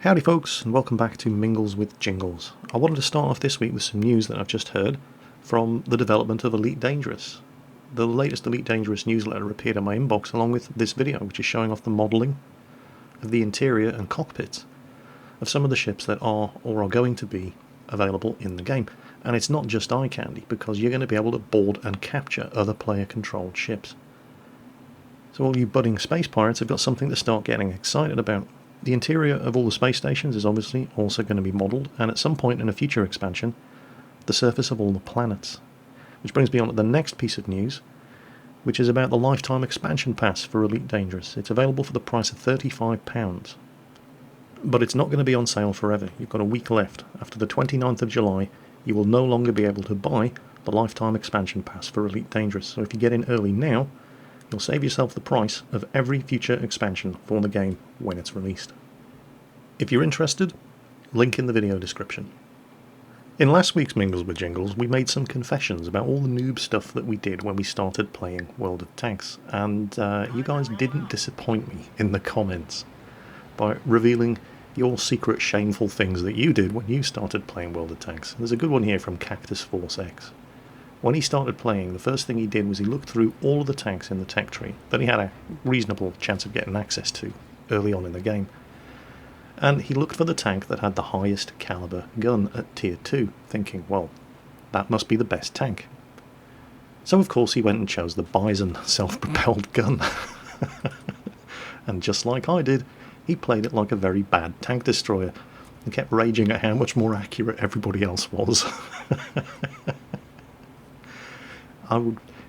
Howdy folks, and welcome back to Mingles with Jingles. I wanted to start off this week with some news that I've just heard from the development of Elite Dangerous. The latest Elite Dangerous newsletter appeared in my inbox along with this video, which is showing off the modelling of the interior and cockpits of some of the ships that are or are going to be available in the game. And it's not just eye candy, because you're going to be able to board and capture other player-controlled ships. So all you budding space pirates have got something to start getting excited about. The interior of all the space stations is obviously also going to be modelled, and at some point in a future expansion, the surface of all the planets. Which brings me on to the next piece of news, which is about the lifetime expansion pass for Elite Dangerous. It's available for the price of £35. But it's not going to be on sale forever. You've got a week left. After the 29th of July, you will no longer be able to buy the lifetime expansion pass for Elite Dangerous. So if you get in early now, you'll save yourself the price of every future expansion for the game when it's released. If you're interested, link in the video description. In last week's Mingles with Jingles, we made some confessions about all the noob stuff that we did when we started playing World of Tanks, and you guys didn't disappoint me in the comments by revealing your secret shameful things that you did when you started playing World of Tanks. There's a good one here from Cactus Force X. When he started playing, the first thing he did was he looked through all of the tanks in the tech tree that he had a reasonable chance of getting access to early on in the game. And he looked for the tank that had the highest caliber gun at tier 2, thinking, well, that must be the best tank. So of course he went and chose the Bison self-propelled gun. And just like I did, he played it like a very bad tank destroyer and kept raging at how much more accurate everybody else was.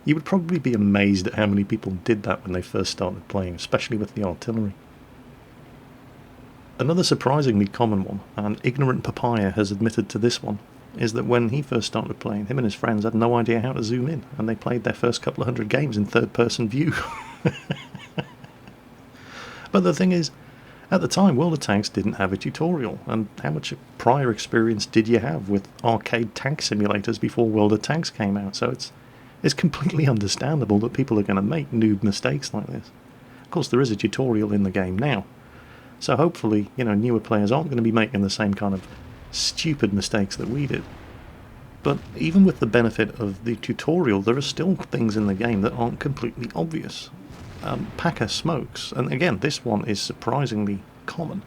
You would probably be amazed at how many people did that when they first started playing, especially with the artillery. Another surprisingly common one, and Ignorant Papaya has admitted to this one, is that when he first started playing, him and his friends had no idea how to zoom in, and they played their first couple of hundred games in third-person view. But the thing is, at the time, World of Tanks didn't have a tutorial, and how much prior experience did you have with arcade tank simulators before World of Tanks came out? So it's completely understandable that people are going to make noob mistakes like this. Of course, there is a tutorial in the game now, so hopefully, newer players aren't going to be making the same kind of stupid mistakes that we did. But even with the benefit of the tutorial, there are still things in the game that aren't completely obvious. Packer smokes, and again, this one is surprisingly common.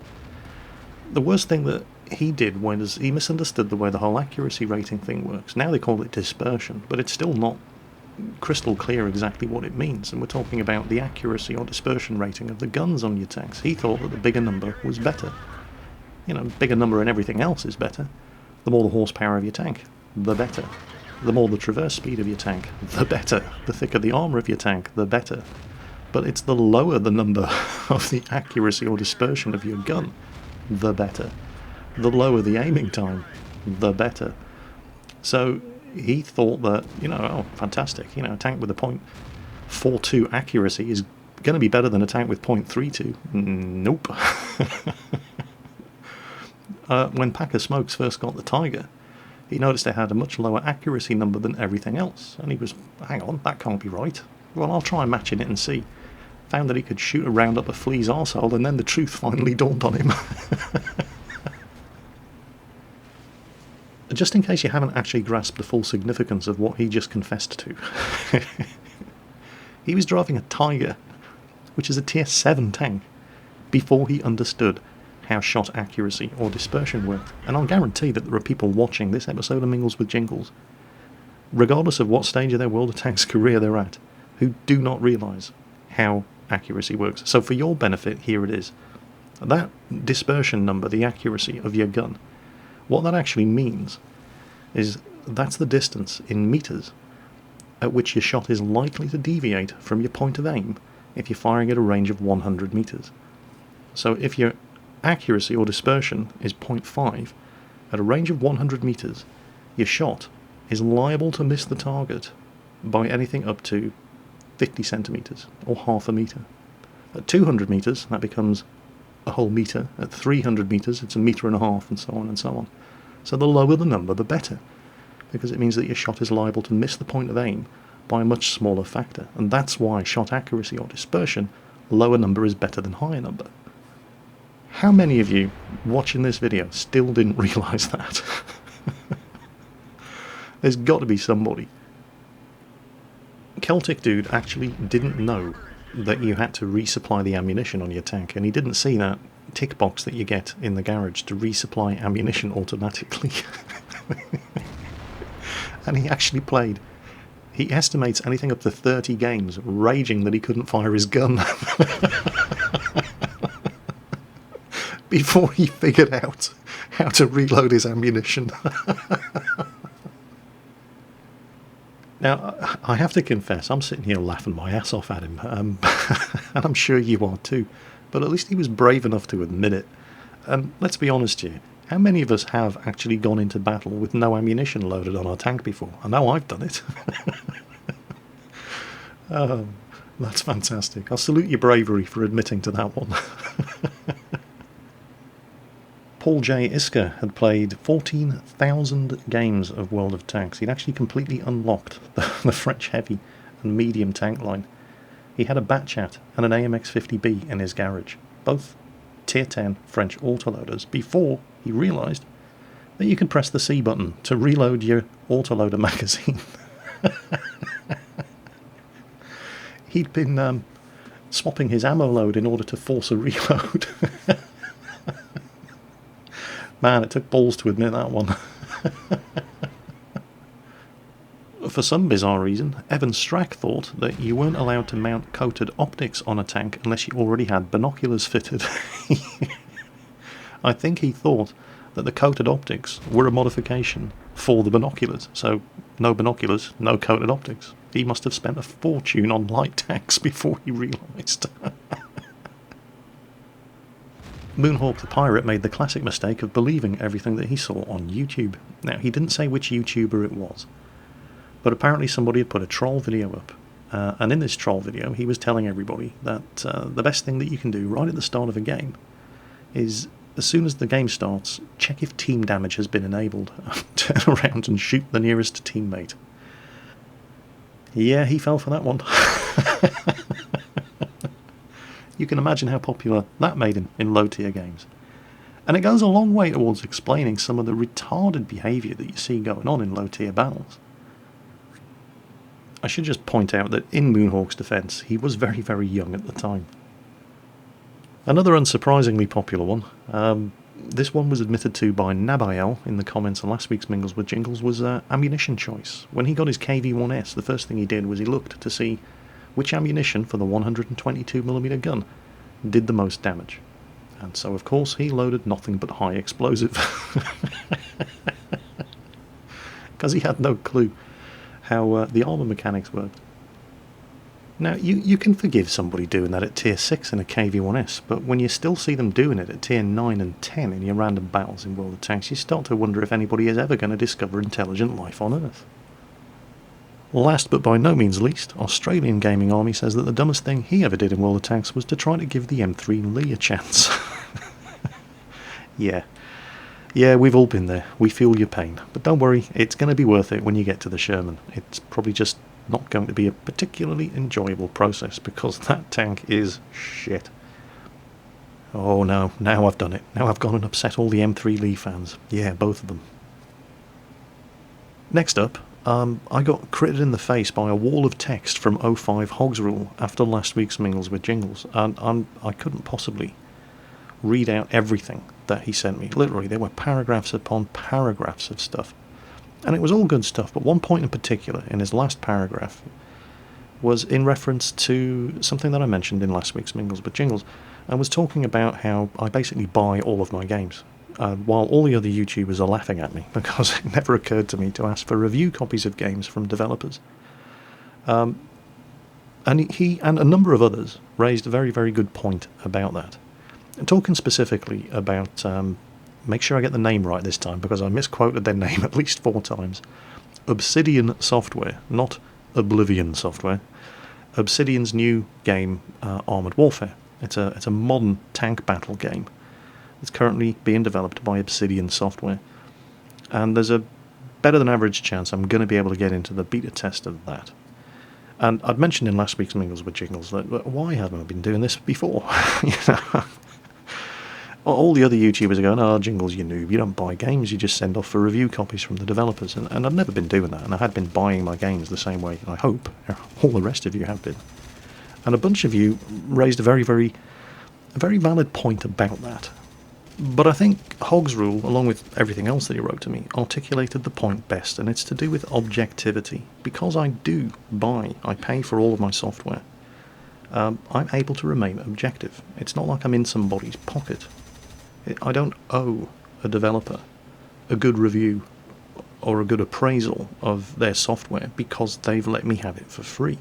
The worst thing that he did was he misunderstood the way the whole accuracy rating thing works. Now they call it dispersion, but it's still not crystal clear exactly what it means, and we're talking about the accuracy or dispersion rating of the guns on your tanks. He thought that the bigger number was better. Bigger number and everything else is better. The more the horsepower of your tank, the better. The more the traverse speed of your tank, the better. The thicker the armour of your tank, the better. But it's the lower the number of the accuracy or dispersion of your gun, the better. The lower the aiming time, the better. So he thought that, oh, fantastic, a tank with a .42 accuracy is going to be better than a tank with .32. Nope. When Packer Smokes first got the Tiger, he noticed it had a much lower accuracy number than everything else, and he was, hang on, that can't be right. Well, I'll try matching it and see. Found that he could shoot a round up a flea's arsehole, and then the truth finally dawned on him. Just in case you haven't actually grasped the full significance of what he just confessed to. He was driving a Tiger, which is a tier 7 tank, before he understood how shot accuracy or dispersion worked. And I'll guarantee that there are people watching this episode of Mingles with Jingles, regardless of what stage of their World of Tanks career they're at, who do not realise how accuracy works. So for your benefit, here it is. That dispersion number, the accuracy of your gun, what that actually means is that's the distance in meters at which your shot is likely to deviate from your point of aim if you're firing at a range of 100 meters. So if your accuracy or dispersion is 0.5, at a range of 100 meters, your shot is liable to miss the target by anything up to 50 centimeters or half a meter. At 200 meters, that becomes a whole meter. At 300 meters, it's a meter and a half, and so on and so on. So the lower the number, the better, because it means that your shot is liable to miss the point of aim by a much smaller factor, and that's why shot accuracy or dispersion, lower number is better than higher number. How many of you watching this video still didn't realise that? There's got to be somebody. Celtic Dude actually didn't know that you had to resupply the ammunition on your tank, and he didn't see that tick box that you get in the garage to resupply ammunition automatically. And he actually played, he estimates anything up to 30 games, raging that he couldn't fire his gun before he figured out how to reload his ammunition. Now, I have to confess, I'm sitting here laughing my ass off at him, and I'm sure you are too, but at least he was brave enough to admit it. And let's be honest here, how many of us have actually gone into battle with no ammunition loaded on our tank before? I know I've done it. Oh, that's fantastic. I'll salute your bravery for admitting to that one. Paul J. Isker had played 14,000 games of World of Tanks. He'd actually completely unlocked the French heavy and medium tank line. He had a Batchat and an AMX-50B in his garage, both Tier 10 French autoloaders, before he realised that you could press the C button to reload your autoloader magazine. He'd been swapping his ammo load in order to force a reload. Man, it took balls to admit that one. For some bizarre reason, Evan Strack thought that you weren't allowed to mount coated optics on a tank unless you already had binoculars fitted. I think he thought that the coated optics were a modification for the binoculars, so no binoculars, no coated optics. He must have spent a fortune on light tanks before he realised. Moonhawk the Pirate made the classic mistake of believing everything that he saw on YouTube. Now, he didn't say which YouTuber it was, but apparently somebody had put a troll video up, and in this troll video he was telling everybody that the best thing that you can do right at the start of a game is, as soon as the game starts, check if team damage has been enabled, turn around and shoot the nearest teammate. Yeah, he fell for that one. You can imagine how popular that made him in low-tier games. And it goes a long way towards explaining some of the retarded behaviour that you see going on in low-tier battles. I should just point out that in Moonhawk's defence, he was very, very young at the time. Another unsurprisingly popular one, this one was admitted to by Nabael in the comments on last week's Mingles with Jingles, was ammunition choice. When he got his KV-1S, the first thing he did was he looked to see which ammunition for the 122mm gun did the most damage. And so, of course, he loaded nothing but high explosive. Because he had no clue how the armour mechanics worked. Now, you can forgive somebody doing that at Tier 6 in a KV-1S, but when you still see them doing it at Tier 9 and 10 in your random battles in World of Tanks, you start to wonder if anybody is ever going to discover intelligent life on Earth. Last but by no means least, Australian Gaming Army says that the dumbest thing he ever did in World of Tanks was to try to give the M3 Lee a chance. Yeah, we've all been there. We feel your pain. But don't worry, it's going to be worth it when you get to the Sherman. It's probably just not going to be a particularly enjoyable process, because that tank is shit. Oh no, now I've done it. Now I've gone and upset all the M3 Lee fans. Yeah, both of them. Next up, I got critted in the face by a wall of text from 05 Hogs Rule after last week's Mingles with Jingles, and I couldn't possibly read out everything that he sent me. Literally, there were paragraphs upon paragraphs of stuff, and it was all good stuff, but one point in particular in his last paragraph was in reference to something that I mentioned in last week's Mingles with Jingles, and was talking about how I basically buy all of my games. While all the other YouTubers are laughing at me, because it never occurred to me to ask for review copies of games from developers. And he and a number of others raised a very, very good point about that. And talking specifically about, make sure I get the name right this time, because I misquoted their name at least 4 times. Obsidian Software, not Oblivion Software. Obsidian's new game, Armoured Warfare. It's a modern tank battle game. It's currently being developed by Obsidian Software, and there's a better than average chance I'm going to be able to get into the beta test of that. And I'd mentioned in last week's Mingles with Jingles that why haven't I been doing this before? All the other YouTubers are going, "Oh, Jingles, you noob, you don't buy games, you just send off for review copies from the developers." And I've never been doing that, and I had been buying my games the same way, I hope, all the rest of you have been. And a bunch of you raised a very valid point about that. But I think Hog's Rule, along with everything else that he wrote to me, articulated the point best, and it's to do with objectivity. Because I do I pay for all of my software, I'm able to remain objective. It's not like I'm in somebody's pocket. I don't owe a developer a good review or a good appraisal of their software because they've let me have it for free.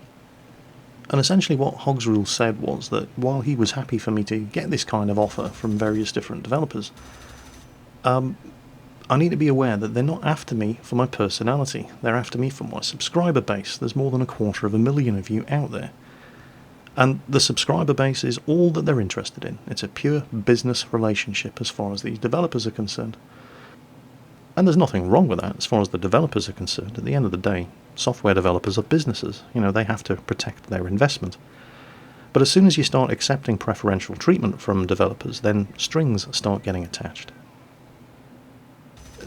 And essentially what Hog's Rule said was that while he was happy for me to get this kind of offer from various different developers, I need to be aware that they're not after me for my personality. They're after me for my subscriber base. There's more than 250,000 of you out there. And the subscriber base is all that they're interested in. It's a pure business relationship as far as these developers are concerned. And there's nothing wrong with that as far as the developers are concerned. At the end of the day, software developers are businesses. They have to protect their investment. But as soon as you start accepting preferential treatment from developers, then strings start getting attached.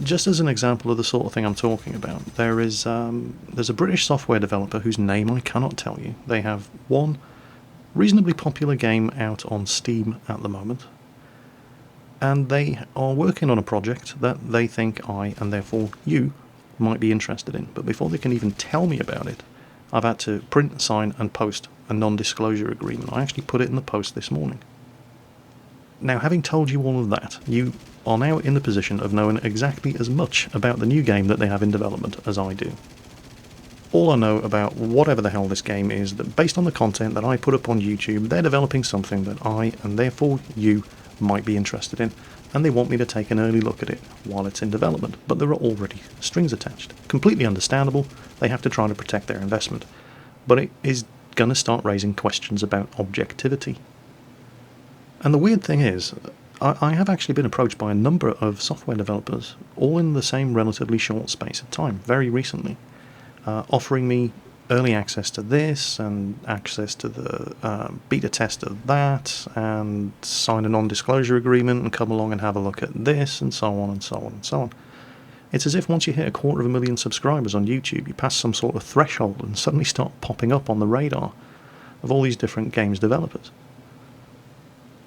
Just as an example of the sort of thing I'm talking about, there's a British software developer whose name I cannot tell you. They have one reasonably popular game out on Steam at the moment, and they are working on a project that they think I, and therefore you, might be interested in. But before they can even tell me about it, I've had to print, sign and post a non-disclosure agreement. I actually put it in the post this morning. Now, having told you all of that, you are now in the position of knowing exactly as much about the new game that they have in development as I do. All I know about whatever the hell this game is, that based on the content that I put up on YouTube, they're developing something that I, and therefore you, might be interested in, and they want me to take an early look at it while it's in development, but there are already strings attached. Completely understandable, they have to try to protect their investment, but it is going to start raising questions about objectivity. And the weird thing is, I have actually been approached by a number of software developers, all in the same relatively short space of time, very recently, offering me early access to this, and access to the beta test of that, and sign a non-disclosure agreement, and come along and have a look at this, and so on, and so on, and so on. It's as if once you hit 250,000 subscribers on YouTube, you pass some sort of threshold and suddenly start popping up on the radar of all these different games developers.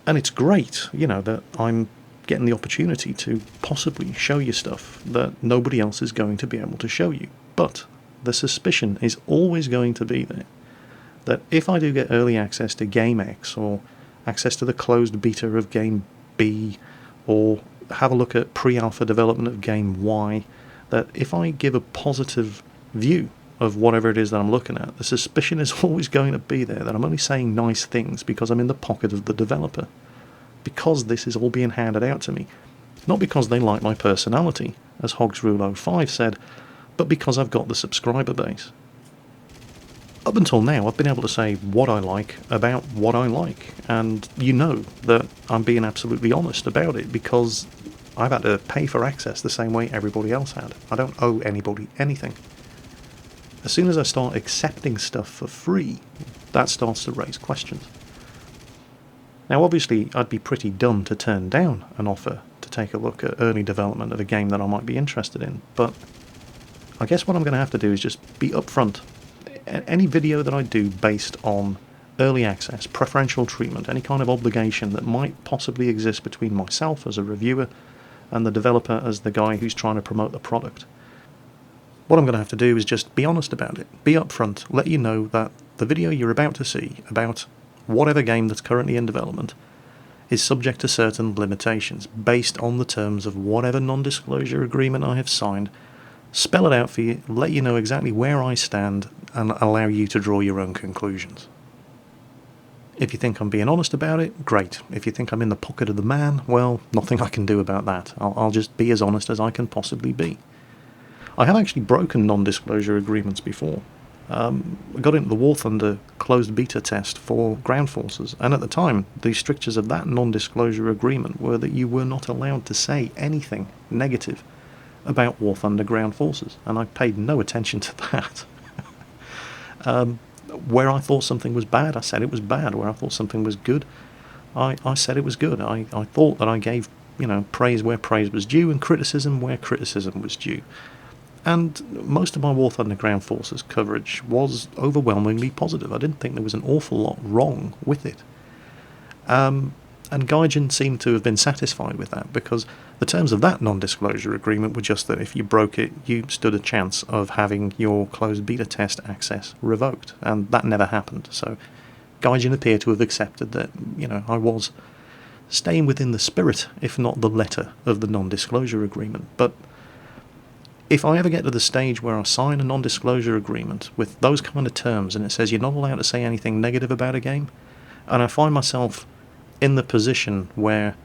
And it's great, that I'm getting the opportunity to possibly show you stuff that nobody else is going to be able to show you. But the suspicion is always going to be there that if I do get early access to Game X, or access to the closed beta of Game B, or have a look at pre-alpha development of Game Y, that if I give a positive view of whatever it is that I'm looking at, the suspicion is always going to be there that I'm only saying nice things because I'm in the pocket of the developer. Because this is all being handed out to me. Not because they like my personality, as Hog's Rule 05 said, but because I've got the subscriber base. Up until now, I've been able to say what I like about what I like, and you know that I'm being absolutely honest about it, because I've had to pay for access the same way everybody else had. I don't owe anybody anything. As soon as I start accepting stuff for free, that starts to raise questions. Now obviously I'd be pretty dumb to turn down an offer to take a look at early development of a game that I might be interested in, but I guess what I'm going to have to do is just be upfront. Any video that I do based on early access, preferential treatment, any kind of obligation that might possibly exist between myself as a reviewer and the developer as the guy who's trying to promote the product, what I'm going to have to do is just be honest about it, be upfront, let you know that the video you're about to see about whatever game that's currently in development is subject to certain limitations based on the terms of whatever non-disclosure agreement I have signed. Spell it out for you, let you know exactly where I stand, and allow you to draw your own conclusions. If you think I'm being honest about it, great. If you think I'm in the pocket of the man, well, nothing I can do about that. I'll just be as honest as I can possibly be. I have actually broken non-disclosure agreements before. I got into the War Thunder closed beta test for Ground Forces, and at the time, the strictures of that non-disclosure agreement were that you were not allowed to say anything negative about War Thunder Ground Forces, and I paid no attention to that. Where I thought something was bad, I said it was bad. Where I thought something was good, I said it was good. I thought that I gave, praise where praise was due and criticism where criticism was due. And most of my War Thunder Ground Forces coverage was overwhelmingly positive. I didn't think there was an awful lot wrong with it. And Gaijin seemed to have been satisfied with that, because the terms of that non-disclosure agreement were just that if you broke it, you stood a chance of having your closed beta test access revoked, and that never happened. So Gaijin appeared to have accepted that, I was staying within the spirit, if not the letter, of the non-disclosure agreement. But if I ever get to the stage where I sign a non-disclosure agreement with those kind of terms and it says you're not allowed to say anything negative about a game, and I find myself in the position where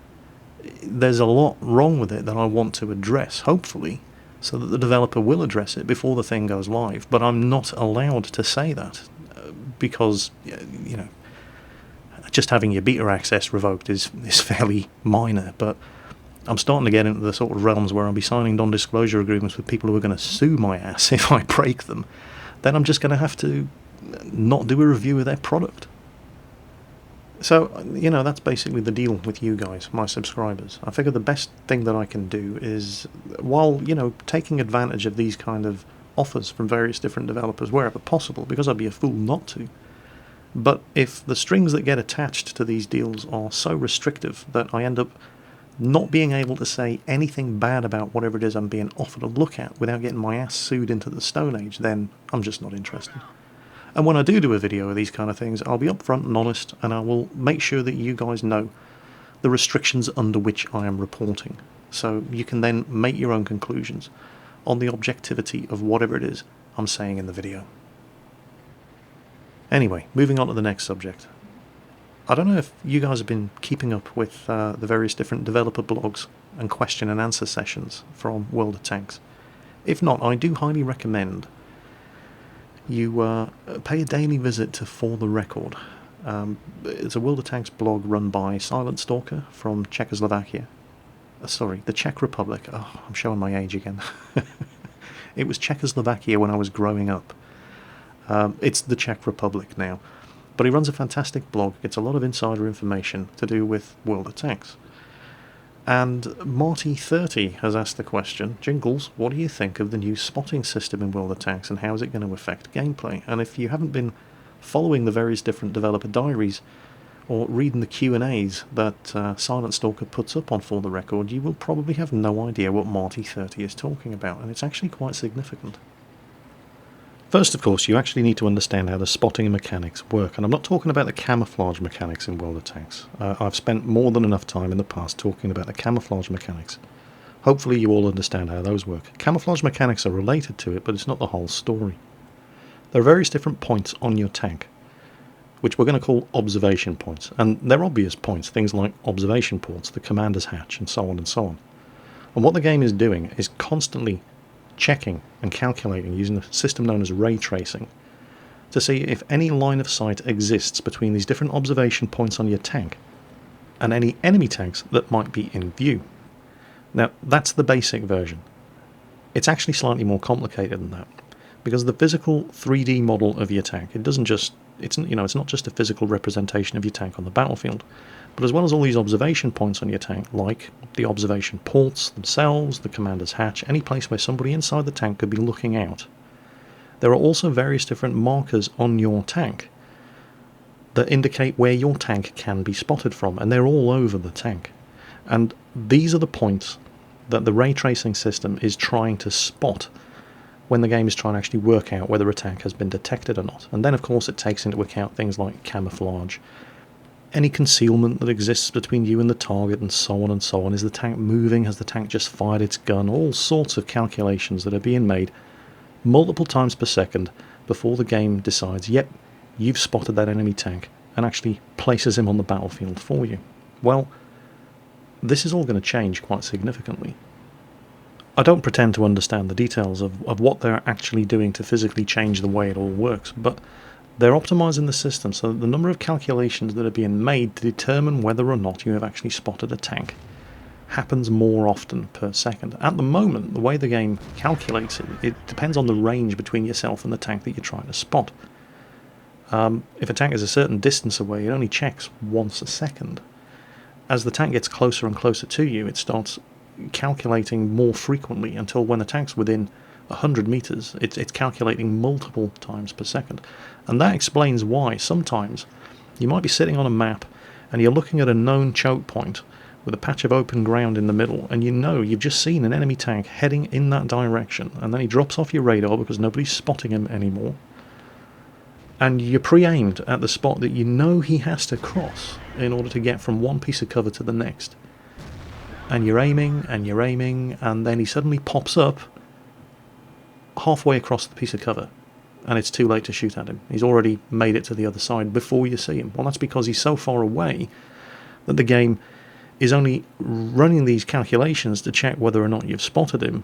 there's a lot wrong with it that I want to address, hopefully, so that the developer will address it before the thing goes live, but I'm not allowed to say that because, just having your beta access revoked is fairly minor, but I'm starting to get into the sort of realms where I'll be signing non-disclosure agreements with people who are going to sue my ass if I break them. Then I'm just going to have to not do a review of their product. So, that's basically the deal with you guys, my subscribers. I figure the best thing that I can do is, while, taking advantage of these kind of offers from various different developers wherever possible, because I'd be a fool not to, but if the strings that get attached to these deals are so restrictive that I end up not being able to say anything bad about whatever it is I'm being offered a look at without getting my ass sued into the Stone Age, then I'm just not interested. And when I do a video of these kind of things, I'll be upfront and honest, and I will make sure that you guys know the restrictions under which I am reporting, so you can then make your own conclusions on the objectivity of whatever it is I'm saying in the video. Anyway, moving on to the next subject. I don't know if you guys have been keeping up with the various different developer blogs and question and answer sessions from World of Tanks. If not, I do highly recommend you pay a daily visit to For the Record. It's a World of Tanks blog run by Silent Stalker from Czechoslovakia. Sorry, the Czech Republic. Oh, I'm showing my age again. It was Czechoslovakia when I was growing up. It's the Czech Republic now. But he runs a fantastic blog, gets a lot of insider information to do with World of Tanks. And Marty30 has asked the question, Jingles, what do you think of the new spotting system in World of Tanks, and how is it going to affect gameplay? And if you haven't been following the various different developer diaries or reading the Q&As that Silent Stalker puts up on For the Record, you will probably have no idea what Marty30 is talking about, and it's actually quite significant. First, of course, you actually need to understand how the spotting mechanics work, and I'm not talking about the camouflage mechanics in World of Tanks. I've spent more than enough time in the past talking about the camouflage mechanics. Hopefully you all understand how those work. Camouflage mechanics are related to it, but it's not the whole story. There are various different points on your tank, which we're going to call observation points, and they're obvious points, things like observation ports, the commander's hatch, and so on and so on. And what the game is doing is constantly checking and calculating using a system known as ray tracing to see if any line of sight exists between these different observation points on your tank and any enemy tanks that might be in view. Now, that's the basic version. It's actually slightly more complicated than that, because the physical 3D model of your tank, it's not just a physical representation of your tank on the battlefield, but as well as all these observation points on your tank, like the observation ports themselves, the commander's hatch, any place where somebody inside the tank could be looking out, there are also various different markers on your tank that indicate where your tank can be spotted from, and they're all over the tank. And these are the points that the ray tracing system is trying to spot when the game is trying to actually work out whether a tank has been detected or not. And then, of course, it takes into account things like camouflage, any concealment that exists between you and the target, and so on and so on. Is the tank moving? Has the tank just fired its gun? All sorts of calculations that are being made multiple times per second before the game decides, yep, you've spotted that enemy tank, and actually places him on the battlefield for you. Well, this is all going to change quite significantly. I don't pretend to understand the details of what they're actually doing to physically change the way it all works, but they're optimizing the system so that the number of calculations that are being made to determine whether or not you have actually spotted a tank happens more often per second. At the moment, the way the game calculates it depends on the range between yourself and the tank that you're trying to spot. If a tank is a certain distance away, it only checks once a second. as the tank gets closer and closer to you, it starts calculating more frequently until when the tank's within 100 meters, it's calculating multiple times per second. And that explains why sometimes you might be sitting on a map and you're looking at a known choke point with a patch of open ground in the middle, and you know you've just seen an enemy tank heading in that direction, and then he drops off your radar because nobody's spotting him anymore, and you're pre-aimed at the spot that you know he has to cross in order to get from one piece of cover to the next. And you're aiming, and then he suddenly pops up halfway across the piece of cover, and it's too late to shoot at him. He's already made it to the other side before you see him. Well, that's because he's so far away that the game is only running these calculations to check whether or not you've spotted him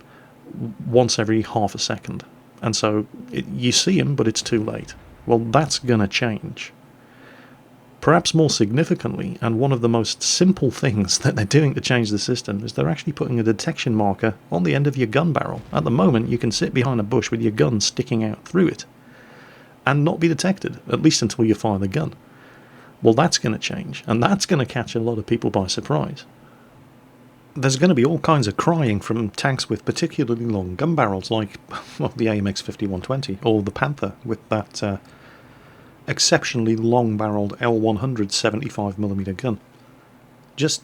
once every half a second. And so you see him, but it's too late. Well, that's going to change. Perhaps more significantly, and one of the most simple things that they're doing to change the system, is they're actually putting a detection marker on the end of your gun barrel. At the moment, you can sit behind a bush with your gun sticking out through it and not be detected, at least until you fire the gun. Well, that's going to change, and that's going to catch a lot of people by surprise. There's going to be all kinds of crying from tanks with particularly long gun barrels, like the AMX 5120 or the Panther with that exceptionally long-barreled L100 75mm gun. Just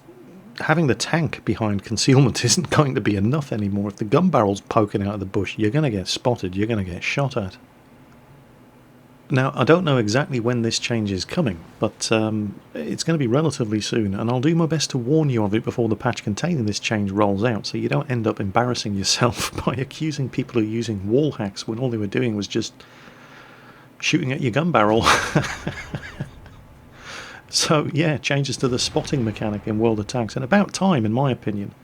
having the tank behind concealment isn't going to be enough anymore. If the gun barrel's poking out of the bush, you're going to get spotted, you're going to get shot at. Now, I don't know exactly when this change is coming, but it's going to be relatively soon, and I'll do my best to warn you of it before the patch containing this change rolls out, so you don't end up embarrassing yourself by accusing people who are using wall hacks when all they were doing was just shooting at your gun barrel. So, yeah, changes to the spotting mechanic in World of Tanks, and about time, in my opinion,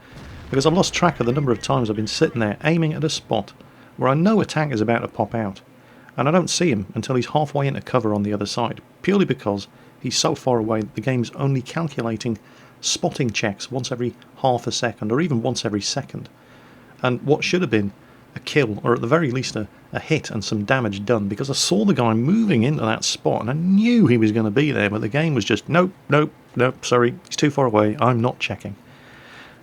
because I've lost track of the number of times I've been sitting there aiming at a spot where I know a tank is about to pop out, and I don't see him until he's halfway into cover on the other side, purely because he's so far away that the game's only calculating spotting checks once every half a second, or even once every second. And what should have been a kill, or at the very least a hit and some damage done, because I saw the guy moving into that spot and I knew he was going to be there, but the game was just, nope, sorry, he's too far away, I'm not checking.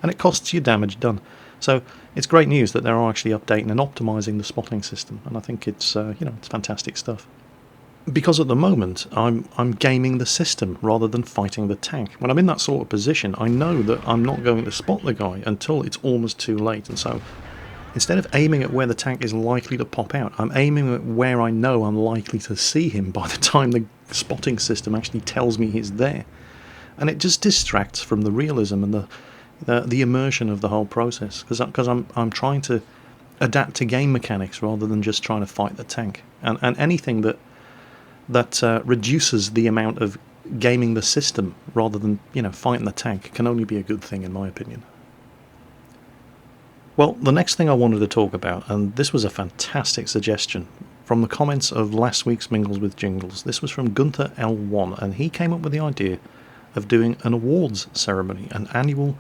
And it costs you damage done. So it's great news that they're actually updating and optimizing the spotting system, and I think it's it's fantastic stuff. Because at the moment I'm gaming the system rather than fighting the tank. When I'm in that sort of position, I know that I'm not going to spot the guy until it's almost too late, and so instead of aiming at where the tank is likely to pop out, I'm aiming at where I know I'm likely to see him by the time the spotting system actually tells me he's there. And it just distracts from the realism and the immersion of the whole process, because I'm trying to adapt to game mechanics rather than just trying to fight the tank. And anything that reduces the amount of gaming the system rather than fighting the tank can only be a good thing, in my opinion. Well, the next thing I wanted to talk about, and this was a fantastic suggestion from the comments of last week's Mingles with Jingles. This was from Gunther L1, and he came up with the idea of doing an awards ceremony, an annual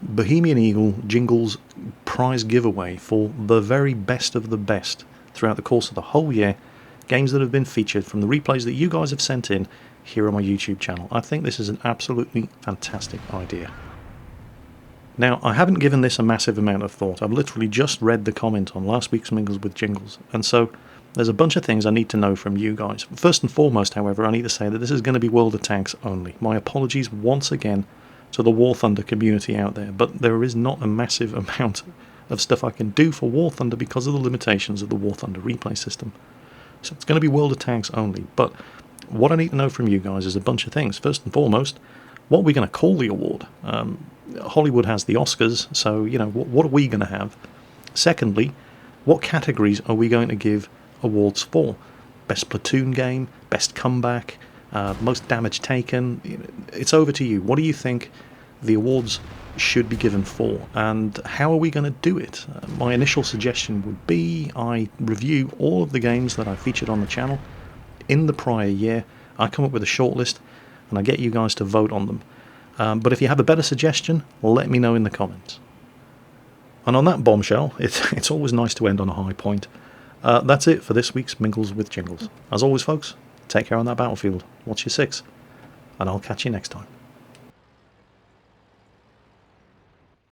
Bohemian Eagle Jingles prize giveaway for the very best of the best throughout the course of the whole year, games that have been featured from the replays that you guys have sent in here on my YouTube channel. I think this is an absolutely fantastic idea. Now, I haven't given this a massive amount of thought. I've literally just read the comment on last week's Mingles with Jingles, and so there's a bunch of things I need to know from you guys. First and foremost, however, I need to say that this is going to be World of Tanks only. My apologies once again to the War Thunder community out there, but there is not a massive amount of stuff I can do for War Thunder because of the limitations of the War Thunder replay system. So it's going to be World of Tanks only, but what I need to know from you guys is a bunch of things. First and foremost, what are we going to call the award? Hollywood has the Oscars, so what are we going to have? Secondly, what categories are we going to give awards for? Best platoon game, best comeback, most damage taken. It's over to you. What do you think the awards should be given for, and how are we going to do it? My initial suggestion would be I review all of the games that I featured on the channel in the prior year. I come up with a shortlist and I get you guys to vote on them. But if you have a better suggestion, let me know in the comments. And on that bombshell, it's always nice to end on a high point. That's it for this week's Mingles with Jingles. As always, folks, take care on that battlefield. Watch your six, and I'll catch you next time.